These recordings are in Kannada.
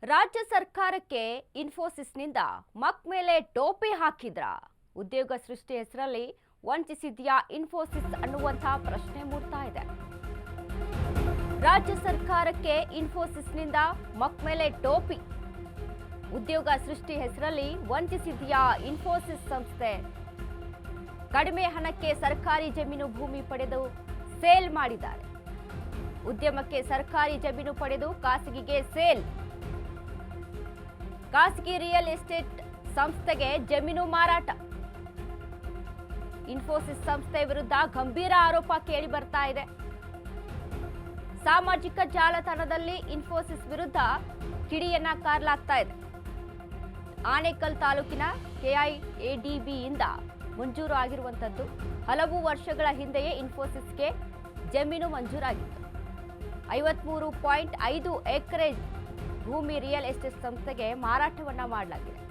ರಾಜ್ಯ ಸರ್ಕಾರಕ್ಕೆ ಇನ್ಫೋಸಿಸ್ನಿಂದ ಮಕ್ ಮೇಲೆ ಟೋಪಿ ಹಾಕಿದ್ರ ಉದ್ಯೋಗ ಸೃಷ್ಟಿ ಹೆಸರಲ್ಲಿ ವಂಚಿಸಿದ್ಯಾ ಇನ್ಫೋಸಿಸ್ ಅನ್ನುವಂಥ ಪ್ರಶ್ನೆ ಮೂಡ್ತಾ ಇದೆ. ರಾಜ್ಯ ಸರ್ಕಾರಕ್ಕೆ ಇನ್ಫೋಸಿಸ್ನಿಂದ ಮಕ್ ಮೇಲೆ ಟೋಪಿ, ಉದ್ಯೋಗ ಸೃಷ್ಟಿ ಹೆಸರಲ್ಲಿ ವಂಚಿಸಿದ್ಯಾ ಇನ್ಫೋಸಿಸ್ ಸಂಸ್ಥೆ, ಕಡಿಮೆ ಹಣಕ್ಕೆ ಸರ್ಕಾರಿ ಜಮೀನು ಭೂಮಿ ಪಡೆದು ಸೇಲ್ ಮಾಡಿದ್ದಾರೆ. ಉದ್ಯಮಕ್ಕೆ ಸರ್ಕಾರಿ ಜಮೀನು ಪಡೆದು ಖಾಸಗಿಗೆ ಸೇಲ್, ಖಾಸಗಿ ರಿಯಲ್ ಎಸ್ಟೇಟ್ ಸಂಸ್ಥೆಗೆ ಜಮೀನು ಮಾರಾಟ. ಇನ್ಫೋಸಿಸ್ ಸಂಸ್ಥೆ ವಿರುದ್ಧ ಗಂಭೀರ ಆರೋಪ ಕೇಳಿ ಬರ್ತಾ ಇದೆ. ಸಾಮಾಜಿಕ ಜಾಲತಾಣದಲ್ಲಿ ಇನ್ಫೋಸಿಸ್ ವಿರುದ್ಧ ಕಿಡಿಯನ್ನ ಕಾರಲಾಗ್ತಾ ಇದೆ. ಆನೇಕಲ್ ತಾಲೂಕಿನ ಕೆಐಎಡಿಬಿಯಿಂದ ಮಂಜೂರು ಆಗಿರುವಂತದ್ದು. ಹಲವು ವರ್ಷಗಳ ಹಿಂದೆಯೇ ಇನ್ಫೋಸಿಸ್ಗೆ ಜಮೀನು ಮಂಜೂರಾಗಿತ್ತು. 53.5 ಎಕರೆ ಭೂಮಿ ರಿಯಲ್ ಎಸ್ಟೇಟ್ ಸಂಸ್ಥೆಗೆ ಮಾರಾಟವನ್ನ ಮಾಡಲಾಗಿದೆ.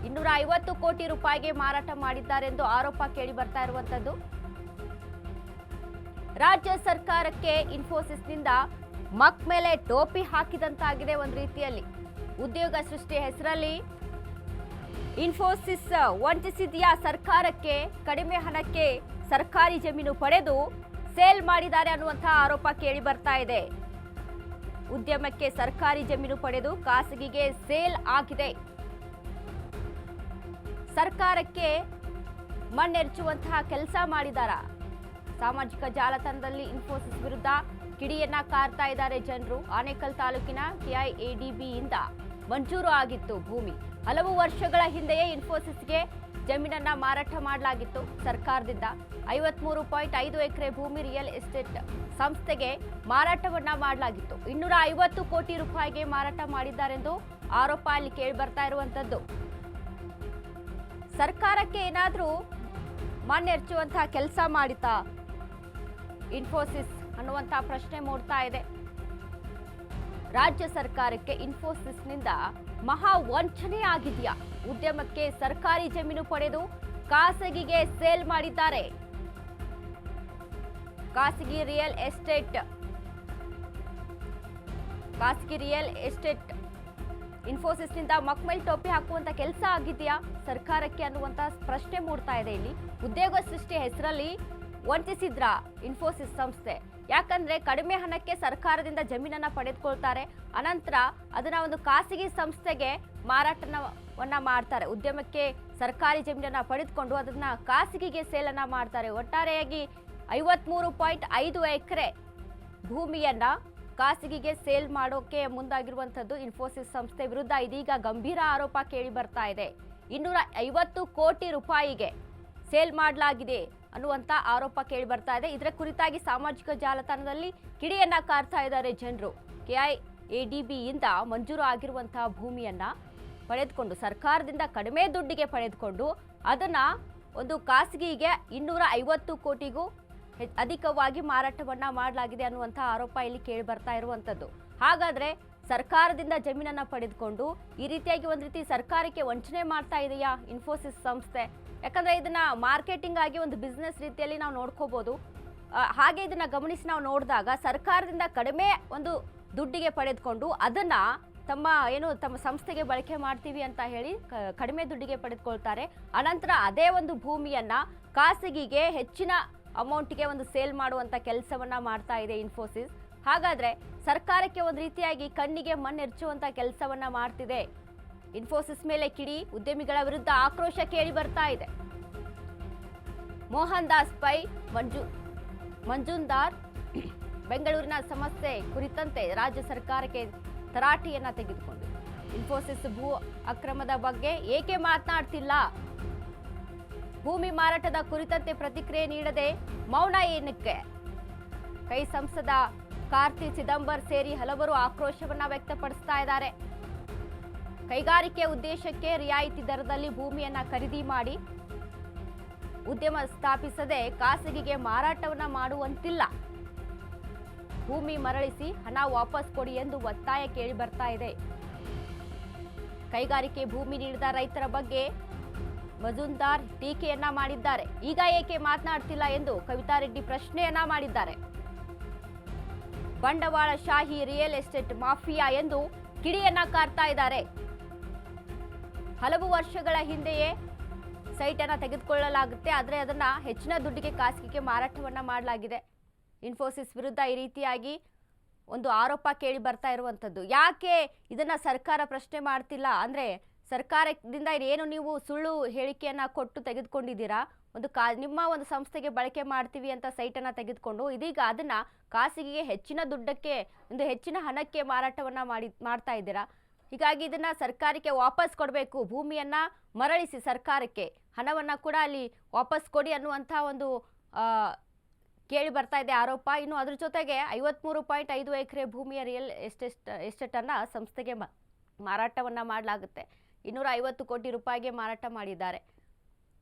250 ಕೋಟಿ ರೂಪಾಯಿಗೆ ಮಾರಾಟ ಮಾಡಿದ್ದಾರೆಂದು ಆರೋಪ ಕೇಳಿ ಬರ್ತಾ ಇರುವಂತದ್ದು. ರಾಜ್ಯ ಸರ್ಕಾರಕ್ಕೆ ಇನ್ಫೋಸಿಸ್ನಿಂದ ಮಕ್ ಮೇಲೆ ಟೋಪಿ ಹಾಕಿದಂತಾಗಿದೆ. ಒಂದು ರೀತಿಯಲ್ಲಿ ಉದ್ಯೋಗ ಸೃಷ್ಟಿ ಹೆಸರಲ್ಲಿ ಇನ್ಫೋಸಿಸ್ ವಂಚಿಸಿದ್ಯಾ ಸರ್ಕಾರಕ್ಕೆ, ಕಡಿಮೆ ಹಣಕ್ಕೆ ಸರ್ಕಾರಿ ಜಮೀನು ಪಡೆದು ಸೇಲ್ ಮಾಡಿದ್ದಾರೆ ಅನ್ನುವಂಥ ಆರೋಪ ಕೇಳಿ ಬರ್ತಾ ಇದೆ. ಉದ್ಯಮಕ್ಕೆ ಸರ್ಕಾರಿ ಜಮೀನು ಪಡೆದು ಖಾಸಗಿಗೆ ಸೇಲ್ ಆಗಿದೆ. ಸರ್ಕಾರಕ್ಕೆ ಮಣ್ಣೆರಚುವಂತಹ ಕೆಲಸ ಮಾಡಿದಾರ. ಸಾಮಾಜಿಕ ಜಾಲತಾಣದಲ್ಲಿ ಇನ್ಫೋಸಿಸ್ ವಿರುದ್ಧ ಕಿಡಿಯನ್ನ ಕಾರ್ತಾ ಇದ್ದಾರೆ ಜನರು. ಆನೇಕಲ್ ತಾಲೂಕಿನ ಕೆಐಎಡಿಬಿಯಿಂದ ಮಂಜೂರು ಆಗಿತ್ತು ಭೂಮಿ. ಹಲವು ವರ್ಷಗಳ ಹಿಂದೆಯೇ ಇನ್ಫೋಸಿಸ್ಗೆ ಜಮೀನನ್ನ ಮಾರಾಟ ಮಾಡಲಾಗಿತ್ತು ಸರ್ಕಾರದಿಂದ. 53.5 ಎಕರೆ ಭೂಮಿ ರಿಯಲ್ ಎಸ್ಟೇಟ್ ಸಂಸ್ಥೆಗೆ ಮಾರಾಟವನ್ನ ಮಾಡಲಾಗಿತ್ತು. 250 ಕೋಟಿ ರೂಪಾಯಿಗೆ ಮಾರಾಟ ಮಾಡಿದ್ದಾರೆಂದು ಆರೋಪ ಅಲ್ಲಿ ಕೇಳಿ ಬರ್ತಾ ಇರುವಂತದ್ದು. ಸರ್ಕಾರಕ್ಕೆ ಏನಾದ್ರೂ ಮಣ್ಣೆರಚುವಂತಹ ಕೆಲಸ ಮಾಡಿತಾ ಇನ್ಫೋಸಿಸ್ ಅನ್ನುವಂತಹ ಪ್ರಶ್ನೆ ಮೂಡ್ತಾ ಇದೆ. ರಾಜ್ಯ ಸರ್ಕಾರಕ್ಕೆ ಇನ್ಫೋಸಿಸ್ನಿಂದ ಮಹಾ ವಂಚನೆ ಆಗಿದೆಯಾ? ಉದ್ಯಮಕ್ಕೆ ಸರ್ಕಾರಿ ಜಮೀನು ಪಡೆದು ಖಾಸಗಿಗೆ ಸೇಲ್ ಮಾಡಿದ್ದಾರೆ. ಖಾಸಗಿ ರಿಯಲ್ ಎಸ್ಟೇಟ್ ಇನ್ಫೋಸಿಸ್ನಿಂದ ಮಕ್ ಮೇಲೆ ಟೋಪಿ ಹಾಕುವಂತ ಕೆಲಸ ಆಗಿದೆಯಾ ಸರ್ಕಾರಕ್ಕೆ ಅನ್ನುವಂತ ಪ್ರಶ್ನೆ ಮೂಡ್ತಾ ಇದೆ. ಇಲ್ಲಿ ಉದ್ಯೋಗ ಸೃಷ್ಟಿ ಹೆಸರಲ್ಲಿ ವಂಚಿಸಿದ್ರ ಇನ್ಫೋಸಿಸ್ ಸಂಸ್ಥೆ. ಯಾಕಂದ್ರೆ ಕಡಿಮೆ ಹಣಕ್ಕೆ ಸರ್ಕಾರದಿಂದ ಜಮೀನನ್ನ ಪಡೆದುಕೊಳ್ತಾರೆ, ಅನಂತರ ಅದನ್ನ ಒಂದು ಖಾಸಗಿ ಸಂಸ್ಥೆಗೆ ಮಾರಾಟವನ್ನ ಮಾಡ್ತಾರೆ. ಉದ್ಯಮಕ್ಕೆ ಸರ್ಕಾರಿ ಜಮೀನನ್ನ ಪಡೆದುಕೊಂಡು ಅದನ್ನ ಖಾಸಗಿಗೆ ಸೇಲನ್ನ ಮಾಡ್ತಾರೆ. ಒಟ್ಟಾರೆಯಾಗಿ 53.5 ಎಕರೆ ಭೂಮಿಯನ್ನ ಖಾಸಗಿಗೆ ಸೇಲ್ ಮಾಡೋಕೆ ಮುಂದಾಗಿರುವಂತದ್ದು ಇನ್ಫೋಸಿಸ್ ಸಂಸ್ಥೆ ವಿರುದ್ಧ ಇದೀಗ ಗಂಭೀರ ಆರೋಪ ಕೇಳಿ ಬರ್ತಾ ಇದೆ. 250 ಕೋಟಿ ರೂಪಾಯಿಗೆ ಸೇಲ್ ಮಾಡಲಾಗಿದೆ ಅನ್ನುವಂತ ಆರೋಪ ಕೇಳಿ ಬರ್ತಾ ಇದೆ. ಇದರ ಕುರಿತಾಗಿ ಸಾಮಾಜಿಕ ಜಾಲತಾಣದಲ್ಲಿ ಕಿಡಿಯನ್ನ ಕಾರ್ತಾ ಇದ್ದಾರೆ ಜನರು. ಕೆಐಎಡಿಬಿಯಿಂದ ಮಂಜೂರು ಆಗಿರುವಂತಹ ಭೂಮಿಯನ್ನ ಪಡೆದುಕೊಂಡು ಸರ್ಕಾರದಿಂದ ಕಡಿಮೆ ದುಡ್ಡಿಗೆ ಪಡೆದುಕೊಂಡು ಅದನ್ನ ಒಂದು ಖಾಸಗಿಗೆ 250 ಕೋಟಿಗೂ ಅಧಿಕವಾಗಿ ಮಾರಾಟವನ್ನ ಮಾಡಲಾಗಿದೆ ಅನ್ನುವಂಥ ಆರೋಪ ಇಲ್ಲಿ ಕೇಳಿ ಬರ್ತಾ ಇರುವಂತದ್ದು. ಹಾಗಾದ್ರೆ ಸರ್ಕಾರದಿಂದ ಜಮೀನನ್ನ ಪಡೆದುಕೊಂಡು ಈ ರೀತಿಯಾಗಿ ಒಂದು ರೀತಿ ಸರ್ಕಾರಕ್ಕೆ ವಂಚನೆ ಮಾಡ್ತಾ ಇದೆಯಾ ಇನ್ಫೋಸಿಸ್ ಸಂಸ್ಥೆ? ಯಾಕಂದ್ರೆ ಇದನ್ನ ಮಾರ್ಕೆಟಿಂಗ್ ಆಗಿ ಒಂದು ಬಿಸ್ನೆಸ್ ರೀತಿಯಲ್ಲಿ ನಾವು ನೋಡ್ಕೋಬಹುದು. ಹಾಗೆ ಇದನ್ನ ಗಮನಿಸಿ ನಾವು ನೋಡಿದಾಗ ಸರ್ಕಾರದಿಂದ ಕಡಿಮೆ ಒಂದು ದುಡ್ಡಿಗೆ ಪಡೆದುಕೊಂಡು ಅದನ್ನ ತಮ್ಮ ಸಂಸ್ಥೆಗೆ ಬಳಕೆ ಮಾಡ್ತೀವಿ ಅಂತ ಹೇಳಿ ಕಡಿಮೆ ದುಡ್ಡಿಗೆ ಪಡೆದುಕೊಳ್ತಾರೆ. ಅನಂತರ ಅದೇ ಒಂದು ಭೂಮಿಯನ್ನ ಖಾಸಗಿಗೆ ಹೆಚ್ಚಿನ ಅಮೌಂಟ್ಗೆ ಒಂದು ಸೇಲ್ ಮಾಡುವಂತ ಕೆಲಸವನ್ನ ಮಾಡ್ತಾ ಇದೆ ಇನ್ಫೋಸಿಸ್. ಹಾಗಾದ್ರೆ ಸರ್ಕಾರಕ್ಕೆ ಒಂದು ರೀತಿಯಾಗಿ ಕಣ್ಣಿಗೆ ಮಣ್ಣೆರಚುವಂತ ಕೆಲಸವನ್ನ ಮಾಡ್ತಿದೆ. ಇನ್ಫೋಸಿಸ್ ಮೇಲೆ ಕಿಡಿ, ಉದ್ಯಮಿಗಳ ವಿರುದ್ಧ ಆಕ್ರೋಶ ಕೇಳಿ ಬರ್ತಾ ಇದೆ. ಮೋಹನ್ ದಾಸ್ ಪೈ ಮಂಜುಂದಾರ್ ಬೆಂಗಳೂರಿನ ಸಮಸ್ಯೆ ಕುರಿತಂತೆ ರಾಜ್ಯ ಸರ್ಕಾರಕ್ಕೆ ತರಾಟೆಯನ್ನ ತೆಗೆದುಕೊಂಡು ಇನ್ಫೋಸಿಸ್ ಭೂ ಅಕ್ರಮದ ಬಗ್ಗೆ ಏಕೆ ಮಾತನಾಡ್ತಿಲ್ಲ? ಭೂಮಿ ಮಾರಾಟದ ಕುರಿತಂತೆ ಪ್ರತಿಕ್ರಿಯೆ ನೀಡದೆ ಮೌನ ಏನಕ್ಕೆ? ಕೈ ಸಂಸದ ಕಾರ್ತಿ ಚಿದಂಬರ್ ಸೇರಿ ಹಲವರು ಆಕ್ರೋಶವನ್ನ ವ್ಯಕ್ತಪಡಿಸ್ತಾ ಇದ್ದಾರೆ. ಕೈಗಾರಿಕೆ ಉದ್ದೇಶಕ್ಕೆ ರಿಯಾಯಿತಿ ದರದಲ್ಲಿ ಭೂಮಿಯನ್ನ ಖರೀದಿ ಮಾಡಿ ಉದ್ಯಮ ಸ್ಥಾಪಿಸದೆ ಖಾಸಗಿಗೆ ಮಾರಾಟವನ್ನ ಮಾಡುವಂತಿಲ್ಲ. ಭೂಮಿ ಮರಳಿಸಿ ಹಣ ವಾಪಸ್ ಕೊಡಿ ಎಂದು ಒತ್ತಾಯ ಕೇಳಿ ಬರ್ತಾ ಇದೆ. ಕೈಗಾರಿಕೆ ಭೂಮಿ ನೀಡಿದ ರೈತರ ಬಗ್ಗೆ ಮಜುಂದಾರ್ ಟೀಕೆಯನ್ನ ಮಾಡಿದ್ದಾರೆ. ಈಗ ಏಕೆ ಮಾತನಾಡ್ತಿಲ್ಲ ಎಂದು ಕವಿತಾ ರೆಡ್ಡಿ ಪ್ರಶ್ನೆಯನ್ನ ಮಾಡಿದ್ದಾರೆ. ಬಂಡವಾಳಶಾಹಿ ರಿಯಲ್ ಎಸ್ಟೇಟ್ ಮಾಫಿಯಾ ಎಂದು ಕಿಡಿಯನ್ನ ಕಾರ್ತಾ ಇದ್ದಾರೆ. ಹಲವು ವರ್ಷಗಳ ಹಿಂದೆಯೇ ಸೈಟ್ ಅನ್ನ ತೆಗೆದುಕೊಳ್ಳಲಾಗುತ್ತೆ, ಆದರೆ ಅದನ್ನ ಹೆಚ್ಚಿನ ದುಡ್ಡಿಗೆ ಖಾಸಗಿಗೆ ಮಾರಾಟವನ್ನ ಮಾಡಲಾಗಿದೆ. ಇನ್ಫೋಸಿಸ್ ವಿರುದ್ಧ ಈ ರೀತಿಯಾಗಿ ಒಂದು ಆರೋಪ ಕೇಳಿ ಬರ್ತಾ ಇರುವಂತದ್ದು. ಯಾಕೆ ಇದನ್ನ ಸರ್ಕಾರ ಪ್ರಶ್ನೆ ಮಾಡ್ತಿಲ್ಲ ಅಂದ್ರೆ, ಸರ್ಕಾರದಿಂದ ಏನು ನೀವು ಸುಳ್ಳು ಹೇಳಿಕೆಯನ್ನ ಕೊಟ್ಟು ತೆಗೆದುಕೊಂಡಿದ್ದೀರಾ, ನಿಮ್ಮ ಒಂದು ಸಂಸ್ಥೆಗೆ ಬಳಕೆ ಮಾಡ್ತೀವಿ ಅಂತ ಸೈಟ್ ಅನ್ನ ತೆಗೆದುಕೊಂಡು ಇದೀಗ ಅದನ್ನ ಖಾಸಗಿಗೆ ಹೆಚ್ಚಿನ ದುಡ್ಡಕ್ಕೆ, ಒಂದು ಹೆಚ್ಚಿನ ಹಣಕ್ಕೆ ಮಾರಾಟವನ್ನ ಮಾಡ್ತಾ ಇದ್ದೀರಾ. ಹೀಗಾಗಿ ಇದನ್ನ ಸರ್ಕಾರಕ್ಕೆ ವಾಪಸ್ ಕೊಡಬೇಕು, ಭೂಮಿಯನ್ನ ಮರಳಿಸಿ ಸರ್ಕಾರಕ್ಕೆ ಹಣವನ್ನ ಕೂಡ ಅಲ್ಲಿ ವಾಪಸ್ ಕೊಡಿ ಅನ್ನುವಂಥ ಒಂದು ಕೇಳಿ ಬರ್ತಾ ಇದೆ ಆರೋಪ. ಇನ್ನು ಅದ್ರ ಜೊತೆಗೆ 53.5 ಎಕರೆ ಭೂಮಿಯ ರಿಯಲ್ ಎಸ್ಟೇಟ್ ಅನ್ನ ಸಂಸ್ಥೆಗೆ ಮಾರಾಟವನ್ನ ಮಾಡಲಾಗುತ್ತೆ. 250 ಕೋಟಿ ರೂಪಾಯಿಗೆ ಮಾರಾಟ ಮಾಡಿದ್ದಾರೆ.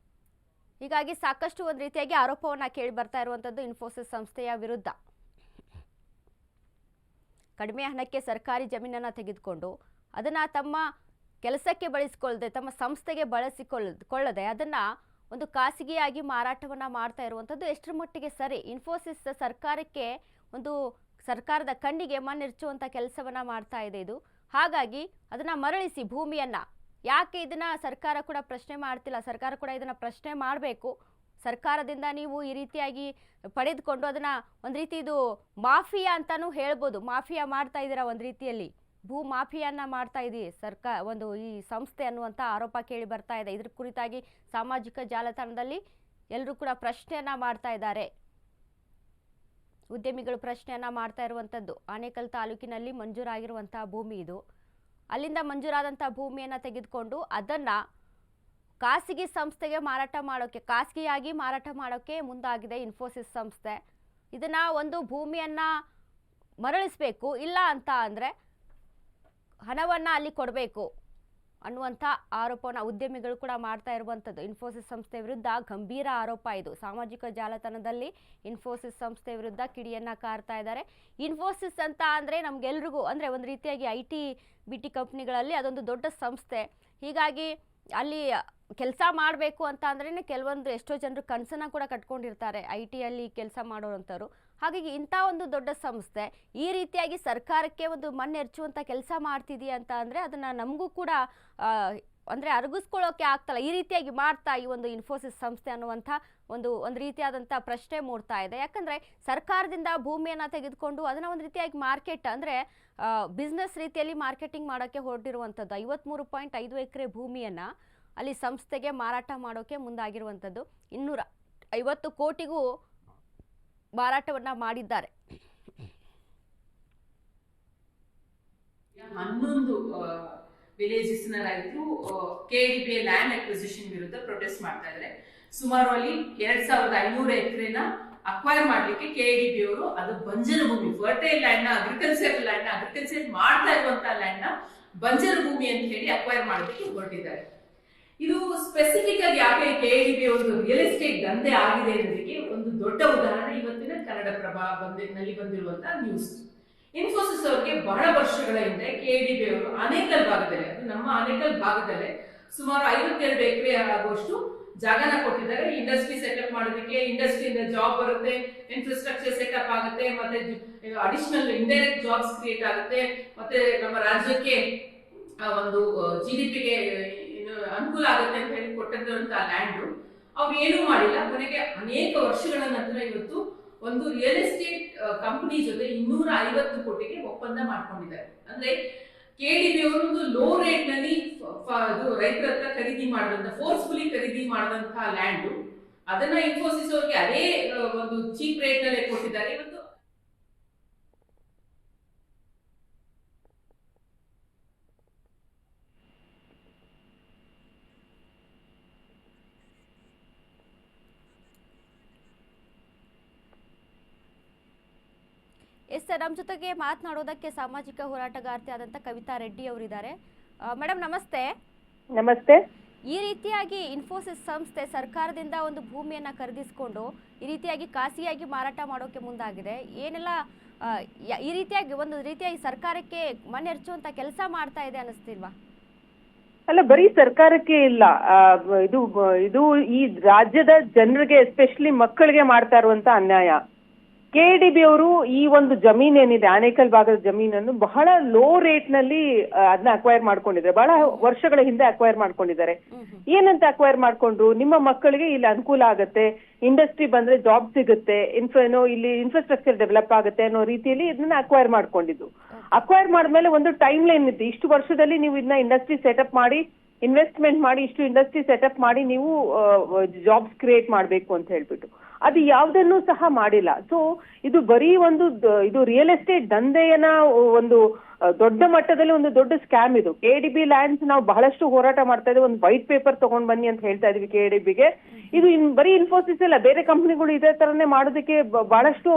ಹೀಗಾಗಿ ಸಾಕಷ್ಟು ಒಂದು ರೀತಿಯಾಗಿ ಆರೋಪವನ್ನ ಕೇಳಿ ಬರ್ತಾ ಇರುವಂತದ್ದು ಇನ್ಫೋಸಿಸ್ ಸಂಸ್ಥೆಯ ವಿರುದ್ಧ. ಕಡಿಮೆ ಹಣಕ್ಕೆ ಸರ್ಕಾರಿ ಜಮೀನನ್ನ ತೆಗೆದುಕೊಂಡು ಅದನ್ನ ತಮ್ಮ ಕೆಲಸಕ್ಕೆ ಬಳಸಿಕೊಳ್ಳದೆ, ತಮ್ಮ ಸಂಸ್ಥೆಗೆ ಬಳಸಿಕೊಳ್ಳದೆ ಅದನ್ನ ಒಂದು ಖಾಸಗಿಯಾಗಿ ಮಾರಾಟವನ್ನ ಮಾಡ್ತಾ ಇರುವಂಥದ್ದು ಎಷ್ಟರ ಮಟ್ಟಿಗೆ ಸರಿ? ಇನ್ಫೋಸಿಸ್ ಸರ್ಕಾರಕ್ಕೆ ಒಂದು ಸರ್ಕಾರದ ಕಣ್ಣಿಗೆ ಮಣ್ಣಿರ್ಚುವಂಥ ಕೆಲಸವನ್ನ ಮಾಡ್ತಾ ಇದೆ ಇದು. ಹಾಗಾಗಿ ಅದನ್ನ ಮರಳಿಸಿ ಭೂಮಿಯನ್ನ, ಯಾಕೆ ಇದನ್ನ ಸರ್ಕಾರ ಕೂಡ ಪ್ರಶ್ನೆ ಮಾಡ್ತಿಲ್ಲ? ಸರ್ಕಾರ ಕೂಡ ಇದನ್ನ ಪ್ರಶ್ನೆ ಮಾಡಬೇಕು. ಸರ್ಕಾರದಿಂದ ನೀವು ಈ ರೀತಿಯಾಗಿ ಪಡೆದುಕೊಂಡು ಅದನ್ನ ಒಂದು ರೀತಿ ಇದು ಮಾಫಿಯಾ ಅಂತಾನೂ ಹೇಳ್ಬೋದು. ಮಾಫಿಯಾ ಮಾಡ್ತಾ ಇದ್ದೀರಾ, ಒಂದು ರೀತಿಯಲ್ಲಿ ಭೂ ಮಾಫಿಯಾನ ಮಾಡ್ತಾ ಇದೀವಿ ಈ ಸಂಸ್ಥೆ ಅನ್ನುವಂಥ ಆರೋಪ ಕೇಳಿ ಬರ್ತಾ ಇದೆ. ಇದ್ರ ಕುರಿತಾಗಿ ಸಾಮಾಜಿಕ ಜಾಲತಾಣದಲ್ಲಿ ಎಲ್ಲರೂ ಕೂಡ ಪ್ರಶ್ನೆಯನ್ನ ಮಾಡ್ತಾ ಇದ್ದಾರೆ. ಉದ್ಯಮಿಗಳು ಪ್ರಶ್ನೆಯನ್ನ ಮಾಡ್ತಾ ಇರುವಂಥದ್ದು, ಆನೇಕಲ್ ತಾಲೂಕಿನಲ್ಲಿ ಮಂಜೂರಾಗಿರುವಂತಹ ಭೂಮಿ ಇದು. ಅಲ್ಲಿಂದ ಮಂಜೂರಾದಂಥ ಭೂಮಿಯನ್ನ ತೆಗೆದುಕೊಂಡು ಅದನ್ನ ಖಾಸಗಿ ಸಂಸ್ಥೆಗೆ ಮಾರಾಟ ಮಾಡೋಕೆ, ಖಾಸಗಿಯಾಗಿ ಮಾರಾಟ ಮಾಡೋಕೆ ಮುಂದಾಗಿದೆ ಇನ್ಫೋಸಿಸ್ ಸಂಸ್ಥೆ. ಇದನ್ನ ಒಂದು ಭೂಮಿಯನ್ನ ಮರಳಿಸಬೇಕು, ಇಲ್ಲ ಅಂತ ಅಂದ್ರೆ ಹಣವನ್ನ ಅಲ್ಲಿ ಕೊಡಬೇಕು ಅನ್ನುವಂಥ ಆರೋಪವನ್ನು ಉದ್ಯಮಿಗಳು ಕೂಡ ಮಾಡ್ತಾ ಇರುವಂಥದ್ದು. ಇನ್ಫೋಸಿಸ್ ಸಂಸ್ಥೆ ವಿರುದ್ಧ ಗಂಭೀರ ಆರೋಪ ಇದು. ಸಾಮಾಜಿಕ ಜಾಲತಾಣದಲ್ಲಿ ಇನ್ಫೋಸಿಸ್ ಸಂಸ್ಥೆ ವಿರುದ್ಧ ಕಿಡಿಯನ್ನ ಕಾರ್ತಾ ಇದ್ದಾರೆ. ಇನ್ಫೋಸಿಸ್ ಅಂತ ಅಂದರೆ ನಮ್ಗೆಲ್ರಿಗೂ ಅಂದರೆ ಒಂದು ರೀತಿಯಾಗಿ IT-BT ಕಂಪ್ನಿಗಳಲ್ಲಿ ಅದೊಂದು ದೊಡ್ಡ ಸಂಸ್ಥೆ. ಹೀಗಾಗಿ ಅಲ್ಲಿ ಕೆಲಸ ಮಾಡಬೇಕು ಅಂತ ಅಂದ್ರೆ ಕೆಲವೊಂದು ಎಷ್ಟೋ ಜನರು ಕನಸನ್ನ ಕೂಡ ಕಟ್ಕೊಂಡಿರ್ತಾರೆ IT-ಯಲ್ಲಿ ಕೆಲಸ ಮಾಡೋರಂಥವ್ರು. ಹಾಗಾಗಿ ಇಂಥ ಒಂದು ದೊಡ್ಡ ಸಂಸ್ಥೆ ಈ ರೀತಿಯಾಗಿ ಸರ್ಕಾರಕ್ಕೆ ಒಂದು ಮಣ್ಣೆರ್ಚುವಂಥ ಕೆಲಸ ಮಾಡ್ತಿದೆಯಾ ಅಂತ ಅಂದರೆ ಅದನ್ನು ನಮಗೂ ಕೂಡ ಅಂದರೆ ಅರಗಿಸ್ಕೊಳ್ಳೋಕೆ ಆಗ್ತಲ್ಲ. ಈ ರೀತಿಯಾಗಿ ಮಾಡ್ತಾ ಈ ಒಂದು ಇನ್ಫೋಸಿಸ್ ಸಂಸ್ಥೆ ಅನ್ನುವಂಥ ಒಂದು ರೀತಿಯಾದಂಥ ಪ್ರಶ್ನೆ ಮೂಡ್ತಾ ಇದೆ. ಯಾಕಂದರೆ ಸರ್ಕಾರದಿಂದ ಭೂಮಿಯನ್ನು ತೆಗೆದುಕೊಂಡು ಅದನ್ನು ಒಂದು ರೀತಿಯಾಗಿ ಮಾರ್ಕೆಟ್ ಅಂದರೆ ಬಿಸ್ನೆಸ್ ರೀತಿಯಲ್ಲಿ ಮಾರ್ಕೆಟಿಂಗ್ ಮಾಡೋಕ್ಕೆ ಹೊರಟಿರುವಂಥದ್ದು. 53.5 ಎಕರೆ ಭೂಮಿಯನ್ನು ಅಲ್ಲಿ ಸಂಸ್ಥೆಗೆ ಮಾರಾಟ ಮಾಡೋಕ್ಕೆ ಮುಂದಾಗಿರುವಂಥದ್ದು. 250 ಕೋಟಿಗೂ ಮಾರಾಟವನ್ನ ಮಾಡಿದ್ದಾರೆ. 11 ವಿಲೇಜಸ್ ನ ರೈತರು KDPA ಲ್ಯಾಂಡ್ ಅಕ್ವಿಸಿಷನ್ ವಿರುದ್ಧ ಪ್ರೊಟೆಸ್ಟ್ ಮಾಡ್ತಾ ಇದ್ದಾರೆ. ಸುಮಾರು ಅಲ್ಲಿ 2500 ಎಕರೆನ ಅಕ್ವೈರ್ ಮಾಡ್ಲಿಕ್ಕೆ KDPA ಅವರು ಅದು ಬಂಜರು ಭೂಮಿ, ಫರ್ಟೈಲ್ ಲ್ಯಾಂಡ್ ನ ಅಗ್ರಿಕಲ್ಚರ್ ಮಾಡ್ತಾ ಇರುವಂತಹ ಲ್ಯಾಂಡ್ ನ ಬಂಜರು ಭೂಮಿ ಅಂತ ಹೇಳಿ ಅಕ್ವೈರ್ ಮಾಡೋದಕ್ಕೆ ಹೊರಟಿದ್ದಾರೆ. ಇದು ಸ್ಪೆಸಿಫಿಕ್ ಆಗಿ ಯಾಕೆ KDPA ಒಂದು ರಿಯಲ್ ಎಸ್ಟೇಟ್ ದಂಧೆ ಆಗಿದೆ ಅನ್ನೋದಕ್ಕೆ ಒಂದು ದೊಡ್ಡ ಉದಾಹರಣೆ ಇವತ್ತಿನ ಕನ್ನಡಪ್ರಭ ನಲ್ಲಿ ಬಂದಿರುವಂತಹ ನ್ಯೂಸ್. ಇನ್ಫೋಸಿಸ್ ಅವರಿಗೆ ಬಹಳ ವರ್ಷಗಳ ಹಿಂದೆ KDPA ಅವರು ಆನೇಕಲ್ ಭಾಗದಲ್ಲಿ, ಅದು ನಮ್ಮ ಆನೇಕಲ್ ಭಾಗದಲ್ಲೇ ಸುಮಾರು 52 ಎಕರೆ ಆಗುವಷ್ಟು ಜಾಗನ ಕೊಟ್ಟಿದ್ದಾರೆ. ಇಂಡಸ್ಟ್ರಿ ಸೆಟಪ್ ಮಾಡೋದಕ್ಕೆ, ಇಂಡಸ್ಟ್ರಿಯಿಂದ ಜಾಬ್ ಬರುತ್ತೆ, ಇನ್ಫ್ರಾಸ್ಟ್ರಕ್ಚರ್ ಸೆಟಪ್ ಆಗುತ್ತೆ, ಮತ್ತೆ ಅಡಿಷನಲ್ ಇಂಡೈರೆಕ್ಟ್ ಜಾಬ್ಸ್ ಕ್ರಿಯೇಟ್ ಆಗುತ್ತೆ, ಮತ್ತೆ ನಮ್ಮ ರಾಜ್ಯಕ್ಕೆ ಒಂದು GDPಗೆ ಅನುಕೂಲ ಆಗುತ್ತೆ ಅಂತ ಹೇಳಿ ಕೊಟ್ಟಂತಹ ಲ್ಯಾಂಡ್ ಅವ್ರು ಏನೂ ಮಾಡಿಲ್ಲ. ಕೊನೆಗೆ ಅನೇಕ ವರ್ಷಗಳ ನಂತರ ಇವತ್ತು ಒಂದು ರಿಯಲ್ ಎಸ್ಟೇಟ್ ಕಂಪನಿ ಜೊತೆ 250 ಕೋಟಿಗೆ ಒಪ್ಪಂದ ಮಾಡ್ಕೊಂಡಿದ್ದಾರೆ. ಅಂದ್ರೆ KDPA ಅವರು ಒಂದು ಲೋ ರೇಟ್ ನಲ್ಲಿ ರೈತರ ಹತ್ರ ಖರೀದಿ ಮಾಡಿದಂತ, ಫೋರ್ಸ್ಫುಲಿ ಖರೀದಿ ಮಾಡಿದಂತಹ ಲ್ಯಾಂಡ್ ಅದನ್ನ ಇನ್ಫೋಸಿಸ್ ಅವ್ರಿಗೆ ಅದೇ ಒಂದು ಚೀಪ್ ರೇಟ್ ನಲ್ಲೇ ಕೊಟ್ಟಿದ್ದಾರೆ. ಇವತ್ತು ಸರ್, ನಮ್ಮ ಜೊತೆಗೆ ಮಾತನಾಡೋದಕ್ಕೆ ಸಾಮಾಜಿಕ ಹೋರಾಟಗಾರ್ತಿ ಆದಂತ ಕವಿತಾ ರೆಡ್ಡಿ ಅವರಿದ್ದಾರೆ. ಮೇಡಮ್ ನಮಸ್ತೆ. ನಮಸ್ತೆ. ಈ ರೀತಿಯಾಗಿ ಇನ್ಫೋಸಿಸ್ ಸಂಸ್ಥೆ ಸರ್ಕಾರದಿಂದ ಒಂದು ಭೂಮಿಯನ್ನ ಖರೀದಿಸಿಕೊಂಡು ಈ ರೀತಿಯಾಗಿ ಖಾಸಗಿಯಾಗಿ ಮಾರಾಟ ಮಾಡೋಕೆ ಮುಂದಾಗಿದೆ. ಏನೆಲ್ಲ ಈ ರೀತಿಯಾಗಿ ಒಂದು ರೀತಿಯಾಗಿ ಸರ್ಕಾರಕ್ಕೆ ಮಣ್ಣೆರ್ಚುವಂತ ಕೆಲಸ ಮಾಡ್ತಾ ಇದೆ ಅನಿಸ್ತಿಲ್ವಾ? ಅಲ್ಲ, ಬರೀ ಸರ್ಕಾರಕ್ಕೆ ಇಲ್ಲ, ಇದು ಈ ರಾಜ್ಯದ ಜನರಿಗೆ, ಎಸ್ಪೆಷಲಿ ಮಕ್ಕಳಿಗೆ ಮಾಡ್ತಾ ಇರುವಂತ ಅನ್ಯಾಯ. KDB ಅವರು ಈ ಒಂದು ಜಮೀನ್ ಏನಿದೆ ಆನೇಕಲ್ ಭಾಗದ ಜಮೀನನ್ನು ಬಹಳ ಲೋ ರೇಟ್ ನಲ್ಲಿ ಅದನ್ನ ಅಕ್ವೈರ್ ಮಾಡ್ಕೊಂಡಿದ್ದಾರೆ. ಬಹಳ ವರ್ಷಗಳ ಹಿಂದೆ ಅಕ್ವೈರ್ ಮಾಡ್ಕೊಂಡಿದ್ದಾರೆ. ಏನಂತ ಅಕ್ವೈರ್ ಮಾಡ್ಕೊಂಡ್ರು, ನಿಮ್ಮ ಮಕ್ಕಳಿಗೆ ಇಲ್ಲಿ ಅನುಕೂಲ ಆಗುತ್ತೆ, ಇಂಡಸ್ಟ್ರಿ ಬಂದ್ರೆ ಜಾಬ್ ಸಿಗುತ್ತೆ, ಇಲ್ಲಿ ಇನ್ಫ್ರಾಸ್ಟ್ರಕ್ಚರ್ ಡೆವಲಪ್ ಆಗುತ್ತೆ ಅನ್ನೋ ರೀತಿಯಲ್ಲಿ ಇದನ್ನ ಅಕ್ವೈರ್ ಮಾಡ್ಕೊಂಡಿದ್ದು. ಅಕ್ವೈರ್ ಮಾಡಿದ್ಮೇಲೆ ಒಂದು ಟೈಮ್ ಲೈನ್ ಇತ್ತು, ಇಷ್ಟು ವರ್ಷದಲ್ಲಿ ನೀವು ಇದನ್ನ ಇಂಡಸ್ಟ್ರಿ ಸೆಟಪ್ ಮಾಡಿ, ಇನ್ವೆಸ್ಟ್ಮೆಂಟ್ ಮಾಡಿ, ಇಷ್ಟು ಇಂಡಸ್ಟ್ರಿ ಸೆಟಪ್ ಮಾಡಿ ನೀವು ಜಾಬ್ಸ್ ಕ್ರಿಯೇಟ್ ಮಾಡ್ಬೇಕು ಅಂತ ಹೇಳ್ಬಿಟ್ಟು ಅದು ಯಾವುದನ್ನು ಸಹ ಮಾಡಿಲ್ಲ. ಸೊ ಇದು ಬರೀ ಒಂದು ಇದು ರಿಯಲ್ ಎಸ್ಟೇಟ್ ದಂಧೆಯನ್ನ ಒಂದು ದೊಡ್ಡ ಮಟ್ಟದಲ್ಲಿ ಒಂದು ದೊಡ್ಡ ಸ್ಕ್ಯಾಮ್ ಇದು. KDB ಲ್ಯಾಂಡ್ಸ್ ನಾವು ಬಹಳಷ್ಟು ಹೋರಾಟ ಮಾಡ್ತಾ ಇದ್ದೀವಿ, ಒಂದು ವೈಟ್ ಪೇಪರ್ ತಗೊಂಡ್ ಬನ್ನಿ ಅಂತ ಹೇಳ್ತಾ ಇದೀವಿ KDBಗೆ. ಇದು ಬರೀ ಇನ್ಫೋಸಿಸ್ ಅಲ್ಲ, ಬೇರೆ ಕಂಪನಿಗಳು ಇದೇ ತರನೇ ಮಾಡೋದಕ್ಕೆ ಬಹಳಷ್ಟು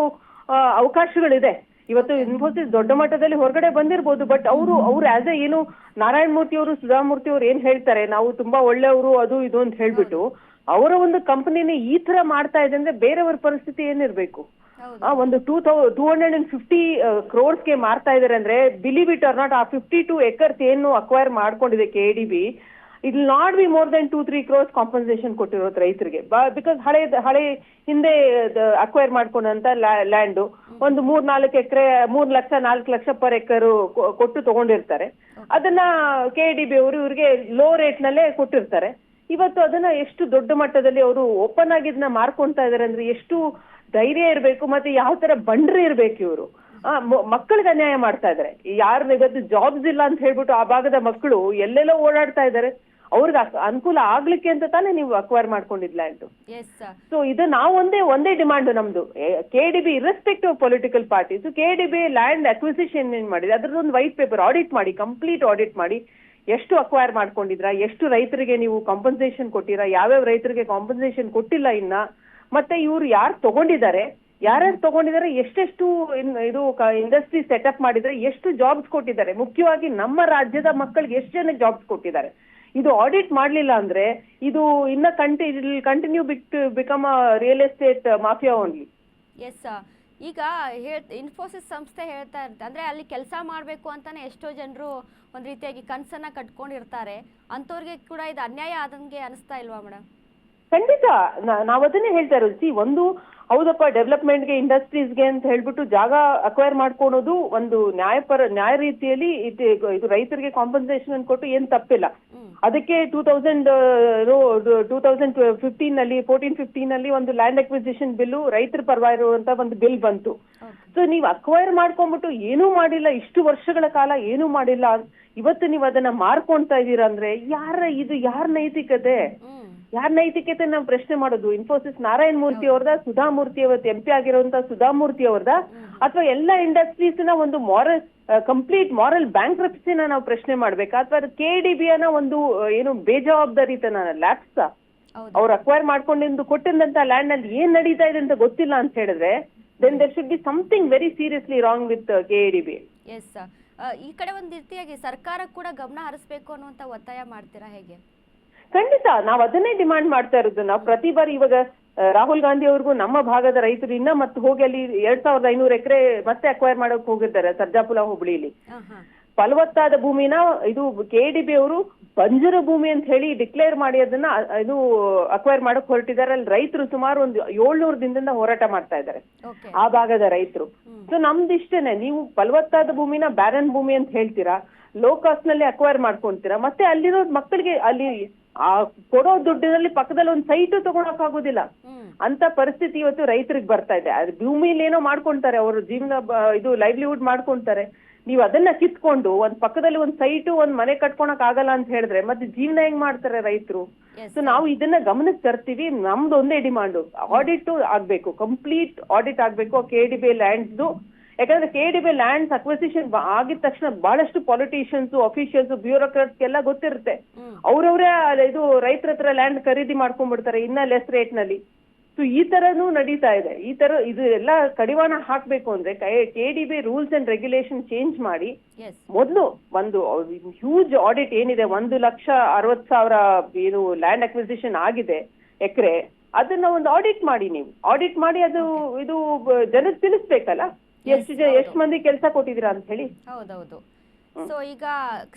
ಅವಕಾಶಗಳಿದೆ. ಇವತ್ತು ಇನ್ಫೋಸಿಸ್ ದೊಡ್ಡ ಮಟ್ಟದಲ್ಲಿ ಹೊರಗಡೆ ಬಂದಿರಬಹುದು, ಬಟ್ ಅವರು ಆಸ್ ಎ ಏನು ನಾರಾಯಣ ಮೂರ್ತಿ ಅವರು, ಸುಧಾಮೂರ್ತಿ ಅವರು ಏನ್ ಹೇಳ್ತಾರೆ, ನಾವು ತುಂಬಾ ಒಳ್ಳೆಯವರು ಅದು ಇದು ಅಂತ ಹೇಳ್ಬಿಟ್ಟು ಅವರ ಒಂದು ಕಂಪನಿನ ಈ ತರ ಮಾಡ್ತಾ ಇದೆ ಅಂದ್ರೆ ಬೇರೆಯವರ ಪರಿಸ್ಥಿತಿ ಏನಿರ್ಬೇಕು? ಒಂದು 250 crores ಮಾರ್ತಾ ಇದಾರೆ ಅಂದ್ರೆ, ಬಿಲೀವ್ ಇಟ್ ಆರ್ ನಾಟ್, ಆ 52 acres ಏನು ಅಕ್ವೈರ್ ಮಾಡ್ಕೊಂಡಿದೆ KDB, it will not be more than 2-3 crores compensation ಕೊಟ್ಟಿರೋದು ರೈತರಿಗೆ. ಬಿಕಾಸ್ ಹಳೆ ಹಿಂದೆ ಅಕ್ವೈರ್ ಮಾಡ್ಕೊಂಡಂತ ಲ್ಯಾಂಡ್ ಒಂದು 3-4 ಎಕರೆ 3 ಲಕ್ಷ 4 ಲಕ್ಷ ಪರ್ ಎಕರ್ ಕೊಟ್ಟು ತಗೊಂಡಿರ್ತಾರೆ. ಅದನ್ನ KDB ಅವರು ಇವ್ರಿಗೆ ಲೋ ರೇಟ್ ನಲ್ಲೇ ಕೊಟ್ಟಿರ್ತಾರೆ. ಇವತ್ತು ಅದನ್ನ ಎಷ್ಟು ದೊಡ್ಡ ಮಟ್ಟದಲ್ಲಿ ಅವರು ಓಪನ್ ಆಗಿ ಇದನ್ನ ಮಾರ್ಕೊಂತಾ ಇದಾರೆ ಅಂದ್ರೆ ಎಷ್ಟು ಧೈರ್ಯ ಇರ್ಬೇಕು, ಮತ್ತೆ ಯಾವ ತರ ಬಂಡ್ರಿ ಇರ್ಬೇಕು ಇವರು. ಮಕ್ಕಳಿಗೆ ಅನ್ಯಾಯ ಮಾಡ್ತಾ ಇದಾರೆ. ಯಾರು ಇವತ್ತು ಜಾಬ್ಸ್ ಇಲ್ಲ ಅಂತ ಹೇಳ್ಬಿಟ್ಟು ಆ ಭಾಗದ ಮಕ್ಕಳು ಎಲ್ಲೆಲ್ಲೋ ಓಡಾಡ್ತಾ ಇದಾರೆ, ಅವ್ರಿಗೆ ಅನುಕೂಲ ಆಗ್ಲಿಕ್ಕೆ ಅಂತ ತಾನೇ ನೀವು ಅಕ್ವೈರ್ ಮಾಡ್ಕೊಂಡಿದ್ ಲ್ಯಾಂಡ್. ಸೊ ಇದು ನಾವು ಒಂದೇ ಡಿಮಾಂಡ್ ನಮ್ದು, KDB irrespective of political parties, KDB land acquisition ಏನ್ ಮಾಡಿದೆ ಅದ್ರದ್ದೊಂದು ವೈಟ್ ಪೇಪರ್ ಆಡಿಟ್ ಮಾಡಿ, ಕಂಪ್ಲೀಟ್ ಆಡಿಟ್ ಮಾಡಿ, ಎಷ್ಟು ಅಕ್ವೈರ್ ಮಾಡ್ಕೊಂಡಿದ್ರ, ಎಷ್ಟು ರೈತರಿಗೆ ನೀವು ಕಾಂಪನ್ಸೇಷನ್ ಕೊಟ್ಟಿರಾ, ಯಾವ್ಯಾವ ರೈತರಿಗೆ ಕಾಂಪನ್ಸೇಷನ್ ಕೊಟ್ಟಿಲ್ಲ ಇನ್ನ, ಮತ್ತೆ ಇವ್ರು ಯಾರು ತಗೊಂಡಿದ್ದಾರೆ, ಯಾರ್ಯಾರು ತಗೊಂಡಿದ್ದಾರೆ, ಎಷ್ಟೆಷ್ಟು ಇದು ಇಂಡಸ್ಟ್ರಿ ಸೆಟಪ್ ಮಾಡಿದ್ರೆ, ಎಷ್ಟು ಜಾಬ್ಸ್ ಕೊಟ್ಟಿದ್ದಾರೆ, ಮುಖ್ಯವಾಗಿ ನಮ್ಮ ರಾಜ್ಯದ ಮಕ್ಕಳಿಗೆ ಎಷ್ಟು ಜನಕ್ಕೆ ಜಾಬ್ಸ್ ಕೊಟ್ಟಿದ್ದಾರೆ. ಇದು ಆಡಿಟ್ ಮಾಡ್ಲಿಲ್ಲ ಅಂದ್ರೆ ಇದು ಇನ್ನ continue become real estate mafia only. Yes, ಈಗ ಇನ್ಫೋಸಿಸ್ ಸಂಸ್ಥೆ ಹೇಳ್ತಾ ಇರುತ್ತೆ ಅಂದ್ರೆ ಅಲ್ಲಿ ಕೆಲಸ ಮಾಡಬೇಕು ಅಂತಾನೆ ಎಷ್ಟೋ ಜನರು ಒಂದ್ ರೀತಿಯಾಗಿ ಕನ್ಸನ್ನ ಕಟ್ಕೊಂಡಿರ್ತಾರೆ, ಅಂತವ್ರಿಗೆ ಕೂಡ ಇದು ಅನ್ಯಾಯ ಆದಂಗೆ ಅನಿಸ್ತಾ ಇಲ್ವಾ ಮೇಡಮ್? ಖಂಡಿತ, ನಾವ್ ಅದನ್ನೇ ಹೇಳ್ತಾ ಇರೋದು. ಒಂದು ಹೌದಪ್ಪ, ಡೆವಲಪ್ಮೆಂಟ್ಗೆ ಇಂಡಸ್ಟ್ರೀಸ್ಗೆ ಅಂತ ಹೇಳ್ಬಿಟ್ಟು ಜಾಗ ಅಕ್ವೈರ್ ಮಾಡ್ಕೊಳೋದು ಒಂದು ನ್ಯಾಯ ರೀತಿಯಲ್ಲಿ ಇದು ರೈತರಿಗೆ ಕಾಂಪನ್ಸೇಷನ್ ಕೊಟ್ಟು ಏನ್ ತಪ್ಪಿಲ್ಲ. ಅದಕ್ಕೆ 2015 ನಲ್ಲಿ 14-15 ನಲ್ಲಿ ಒಂದು ಲ್ಯಾಂಡ್ ಅಕ್ವಿಸಿಷನ್ ಬಿಲ್ ರೈತರ ಪರವಾಗಿರುವಂತ ಒಂದು ಬಿಲ್ ಬಂತು. ಸೊ ನೀವು ಅಕ್ವೈರ್ ಮಾಡ್ಕೊಂಡ್ಬಿಟ್ಟು ಏನೂ ಮಾಡಿಲ್ಲ, ಇಷ್ಟು ವರ್ಷಗಳ ಕಾಲ ಏನೂ ಮಾಡಿಲ್ಲ, ಇವತ್ತು ನೀವು ಅದನ್ನ ಮಾರ್ಕೊಂತಾ ಇದೀರಾ ಅಂದ್ರೆ ಯಾರ ನೈತಿಕತೆ ನಾವು ಪ್ರಶ್ನೆ ಮಾಡೋದು? ಇನ್ಫೋಸಿಸ್ ನಾರಾಯಣ ಮೂರ್ತಿ ಅವ್ರದ, ಸುಧಾಮೂರ್ತಿ ಅವತ್ತು MP ಆಗಿರುವಂತ ಸುಧಾಮೂರ್ತಿ ಅವ್ರದ, ಅಥವಾ ಎಲ್ಲ ಇಂಡಸ್ಟ್ರೀಸ್ ನ ಒಂದು ಕಂಪ್ಲೀಟ್ ಮಾರಲ್ ಬ್ಯಾಂಕ್ರಪ್ಸಿನ ನಾವು ಪ್ರಶ್ನೆ ಮಾಡ್ಬೇಕಾ, ಅಥವಾ KDBನ ಒಂದು ಏನು ಬೇಜವಾಬ್ದಾರಿತನ ಲ್ಯಾಪ್ಸ್ ಅವ್ರು ಅಕ್ವೈರ್ ಮಾಡ್ಕೊಂಡಿದ್ದು ಕೊಟ್ಟಿದ್ದಂತ ಲ್ಯಾಂಡ್ ನಲ್ಲಿ ಏನ್ ನಡೀತಾ ಇದೆ ಅಂತ ಗೊತ್ತಿಲ್ಲ ಅಂತ ಹೇಳಿದ್ರೆ, then there should be something very seriously wrong with KDB. Yes, ಈ ಕಡೆ ಒಂದು ರೀತಿಯಾಗಿ ಸರ್ಕಾರ ಕೂಡ ಗಮನ ಹರಿಸಬೇಕು ಅನ್ನುವಂತ ಒತ್ತಾಯ ಮಾಡ್ತೀರಾ ಹೇಗೆ? ಖಂಡಿತ, ನಾವು ಅದನ್ನೇ ಡಿಮಾಂಡ್ ಮಾಡ್ತಾ ಇರೋದು. ನಾವು ಪ್ರತಿ ಬಾರಿ ಇವಾಗ ರಾಹುಲ್ ಗಾಂಧಿ ಅವ್ರಿಗೂ ನಮ್ಮ ಭಾಗದ ರೈತರು ಇನ್ನ ಮತ್ತೆ ಹೋಗಿ ಅಲ್ಲಿ 2500 ಎಕರೆ ಮತ್ತೆ ಅಕ್ವೈರ್ ಮಾಡಕ್ ಹೋಗಿದ್ದಾರೆ ಸರ್ಜಾಪುರ ಹೋಬಳಿಲಿ. ಫಲವತ್ತಾದ ಭೂಮಿನ ಇದು KDB ಅವರು ಬಂಜರು ಭೂಮಿ ಅಂತ ಹೇಳಿ ಡಿಕ್ಲೇರ್ ಮಾಡಿ ಅದನ್ನ ಇದು ಅಕ್ವೈರ್ ಮಾಡಕ್ ಹೊರಟಿದ್ದಾರೆ. ಅಲ್ಲಿ ರೈತರು ಸುಮಾರು ಒಂದು 700 ದಿನದಿಂದ ಹೋರಾಟ ಮಾಡ್ತಾ ಇದ್ದಾರೆ ಆ ಭಾಗದ ರೈತರು. ಸೊ ನಮ್ದು ಇಷ್ಟೇನೆ, ನೀವು ಫಲವತ್ತಾದ ಭೂಮಿನ ಬ್ಯಾರನ್ ಭೂಮಿ ಅಂತ ಹೇಳ್ತೀರಾ, ಲೋ ಕಾಸ್ಟ್ ನಲ್ಲಿ ಅಕ್ವೈರ್ ಮಾಡ್ಕೊಂತೀರಾ, ಮತ್ತೆ ಅಲ್ಲಿರೋ ಮಕ್ಕಳಿಗೆ ಅಲ್ಲಿ ಆ ಕೊಡೋ ದುಡ್ಡಿನಲ್ಲಿ ಪಕ್ಕದಲ್ಲಿ ಒಂದು ಸೈಟು ತಗೊಳಕ್ ಆಗೋದಿಲ್ಲ ಅಂತ ಪರಿಸ್ಥಿತಿ ಇವತ್ತು ರೈತರಿಗೆ ಬರ್ತಾ ಇದೆ. ಅದು ಭೂಮಿಲಿ ಏನೋ ಮಾಡ್ಕೊಂತಾರೆ, ಅವರು ಜೀವನ ಇದು ಲೈವ್ಲಿಹುಡ್ ಮಾಡ್ಕೊಂತಾರೆ. ನೀವು ಅದನ್ನ ಕಿತ್ಕೊಂಡು ಒಂದ್ ಪಕ್ಕದಲ್ಲಿ ಒಂದ್ ಸೈಟು ಒಂದ್ ಮನೆ ಕಟ್ಕೊಳಕ್ ಆಗಲ್ಲ ಅಂತ ಹೇಳಿದ್ರೆ ಮತ್ತೆ ಜೀವನ ಹೆಂಗ್ ಮಾಡ್ತಾರೆ ರೈತರು? ಸೊ ನಾವು ಇದನ್ನ ಗಮನಕ್ಕೆ ತರ್ತೀವಿ. ನಮ್ದು ಒಂದೇ ಡಿಮಾಂಡು, ಆಡಿಟ್ ಆಗ್ಬೇಕು, ಕಂಪ್ಲೀಟ್ ಆಡಿಟ್ ಆಗ್ಬೇಕು KDB ಲ್ಯಾಂಡ್ಸ್ದು. ಯಾಕಂದ್ರೆ KDB ಲ್ಯಾಂಡ್ಸ್ ಅಕ್ವಿಸಿಷನ್ ಆಗಿದ ತಕ್ಷಣ ಬಹಳಷ್ಟು ಪಾಲಿಟಿಷಿಯನ್ಸ್, ಅಫಿಷಿಯಲ್ಸ್, ಬ್ಯೂರೋಕ್ರಾಟ್ಸ್ ಎಲ್ಲ ಗೊತ್ತಿರುತ್ತೆ. ಅವ್ರವ್ರೇ ಇದು ರೈತರ ಹತ್ರ ಲ್ಯಾಂಡ್ ಖರೀದಿ ಮಾಡ್ಕೊಂಡ್ಬಿಡ್ತಾರೆ ಇನ್ನ ಲೆಸ್ ರೇಟ್ ನಲ್ಲಿ. ಸೊ ಈ ತರನು ನಡೀತಾ ಇದೆ. ಇದು ಎಲ್ಲ ಕಡಿವಾಣ ಹಾಕ್ಬೇಕು ಅಂದ್ರೆ KDB rules and regulation change ಮಾಡಿ ಮೊದಲು ಒಂದು ಹ್ಯೂಜ್ ಆಡಿಟ್ ಏನಿದೆ, 1,60,000 ಏನು ಲ್ಯಾಂಡ್ ಅಕ್ವಿಸಿಷನ್ ಆಗಿದೆ ಎಕರೆ, ಅದನ್ನ ಒಂದು ಆಡಿಟ್ ಮಾಡಿ. ನೀವು ಆಡಿಟ್ ಮಾಡಿ ಅದು ಇದು ಜನಕ್ಕೆ ತಿಳಿಸ್ಬೇಕಲ್ಲ, ಎಷ್ಟು ಮಂದಿ ಕೆಲಸ ಕೊಟ್ಟಿದ್ದೀರಾ ಅಂತ ಹೇಳಿ. ಹೌದೌದು. ಸೊ ಈಗ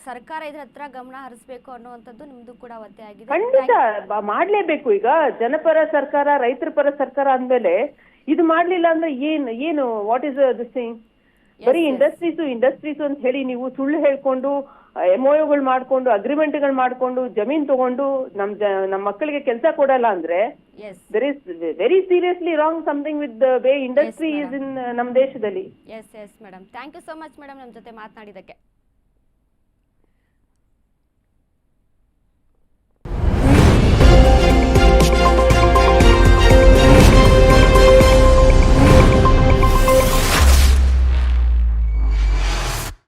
ಸರ್ಕಾರ ಇದ್ರ ಹತ್ರ ಗಮನ ಹರಿಸಬೇಕು ಅನ್ನುವಂಥದ್ದು ನಿಮ್ದು ಕೂಡ ಒತ್ತಾಯ ಆಗಿದೆ. ಖಂಡಿತ ಮಾಡ್ಲೇಬೇಕು. ಈಗ ಜನಪರ ಸರ್ಕಾರ, ರೈತರ ಪರ ಸರ್ಕಾರ ಅಂದ್ಮೇಲೆ ಇದು ಮಾಡ್ಲಿಲ್ಲ ಅಂದ್ರೆ ಏನು ವಾಟ್ ಇಸ್ ದಿಸ್ ಥಿಂಗ್? ಬರೀ ಇಂಡಸ್ಟ್ರೀಸ್ ಅಂತ ಹೇಳಿ ನೀವು ಸುಳ್ಳು ಹೇಳ್ಕೊಂಡು MOUಗಳು ಮಾಡ್ಕೊಂಡು ಅಗ್ರಿಮೆಂಟ್ಗಳು ಮಾಡ್ಕೊಂಡು ಜಮೀನ್ ತಗೊಂಡು ನಮ್ ಮಕ್ಕಳಿಗೆ ಕೆಲಸ ಕೊಡಲ್ಲ ಅಂದ್ರೆ there is very seriously wrong something with the way industry is in ನಮ್ಮ ದೇಶದಲ್ಲಿ. Yes madam, thank you so much madam ನಮ್ಮ ಜೊತೆ ಮಾತನಾಡಿದ್ದಕ್ಕೆ.